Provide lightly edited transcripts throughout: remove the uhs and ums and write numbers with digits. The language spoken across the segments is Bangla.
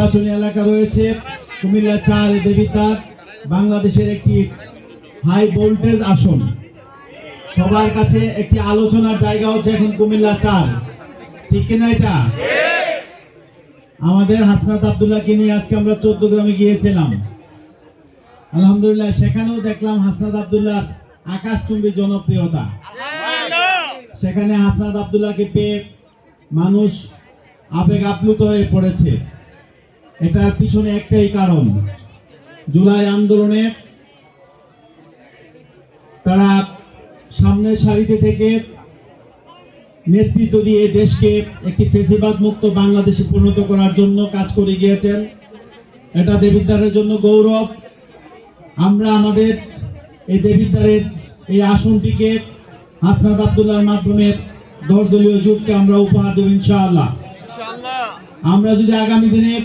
নির্বাচনী এলাকা রয়েছে কুমিল্লা 4 দেবিদ্বার, বাংলাদেশের একটি হাই ভোল্টেজ আসন। সবার কাছে একটি আলোচনার জায়গা হচ্ছে এখন কুমিল্লা 4, ঠিক কিনা? এটা আমাদের হাসনাত আব্দুল্লাহকে নিয়ে আজকে আমরা 14 গ্রামে গিয়েছিলাম। আলহামদুলিল্লাহ, সেখানেও দেখলাম হাসনাত আব্দুল্লাহ আকাশচুম্বী জনপ্রিয়তা। সেখানে হাসনাত আব্দুল্লাহকে পেয়ে মানুষ আবেগ আপ্লুত হয়ে পড়েছে। এটার পিছনে একটাই কারণ, জুলাই আন্দোলনে তারা সামনের সারিতে থেকে নেতৃত্ব দিয়ে দেশকে একটি ফ্যাসিবাদ মুক্ত বাংলাদেশে পরিণত করার জন্য কাজ করে গিয়েছেন। এটা দেবিদ্বারের জন্য গৌরব। আমরা আমাদের এই দেবিদ্বারের এই আসনটিকে হাসনাত আব্দুল্লাহর মাধ্যমে 10 দলীয় জোটকে আমরা উপহার দেব ইনশাআল্লাহ। আমরা যদি আগামী দিনে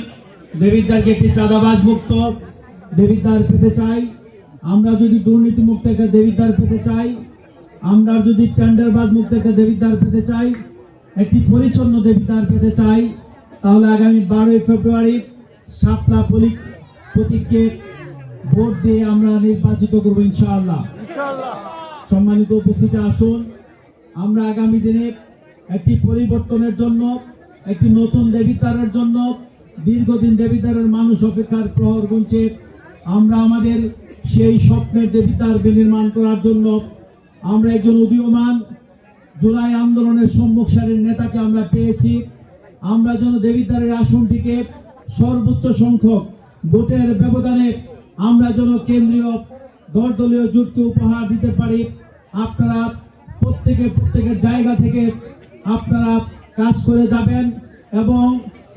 দেবিদ্বারকে একটি চাঁদাবাজ মুক্ত দেবিদ্বার পেতে চাই, আমরা যদি দুর্নীতি মুক্ত একটা দেবিদ্বার পেতে চাই, আমরা যদি টেন্ডারবাজ মুক্ত একটা দেবিদ্বার পেতে চাই, একটি পরিচ্ছন্ন দেবিদ্বার পেতে চাই, তাহলে আগামী 12 ফেব্রুয়ারি শাপলা প্রতীককে ভোট দিয়ে আমরা নির্বাচিত করব ইনশাআল্লাহ। সম্মানিত উপস্থিতি, আসুন আমরা আগামী দিনে একটি পরিবর্তনের জন্য, একটি নতুন দেবিদ্বারের জন্য, দীর্ঘদিন দেবিদ্বারের মানুষ অপেক্ষার প্রহর গুনছে, আমরা আমাদের সেই স্বপ্নের দেবিদ্বার বিনির্মাণ করার জন্য আমরা একজন উদীয়মান জুলাই আন্দোলনের সম্মুখ সারির নেতাকে আমরা পেয়েছি। আমরা যেন দেবিদ্বারের আসনটিকে সর্বোচ্চ সংখ্যক ভোটের ব্যবধানে আমরা যেন কেন্দ্রীয় 10 দলীয় জোটকে উপহার দিতে পারি। আপনারা প্রত্যেকের জায়গা থেকে আপনারা কাজ করে যাবেন এবং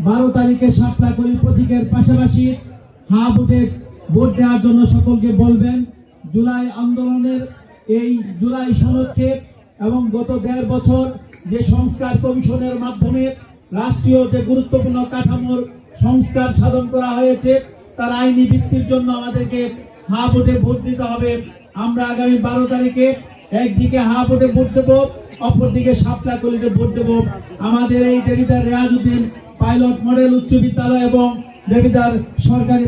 12 তারিখে শাপলাকলি প্রতীকের পাশাপাশি হা ভোটে ভোট দেওয়ার জন্য সকলকে বলবেন। জুলাই আন্দোলনের এই জুলাই সনদকে এবং গত 1.5 বছর যে সংস্কার কমিশনের মাধ্যমে রাষ্ট্রীয় যে গুরুত্বপূর্ণ কাঠামোর সংস্কার সাধন করা হয়েছে, তার আইনি ভিত্তির জন্য আমাদেরকে হা ভোটে ভোট দিতে হবে। আমরা আগামী 12 তারিখে একদিকে হা ভোটে ভোট দেব, অপরদিকে শাপলাকলিতে ভোট দেব। আমাদের এই দেবিদ্বার রেয়াজউদ্দিন পাইলট মডেল উচ্চ বিদ্যালয় এবং দেবিদ্বার সরকারি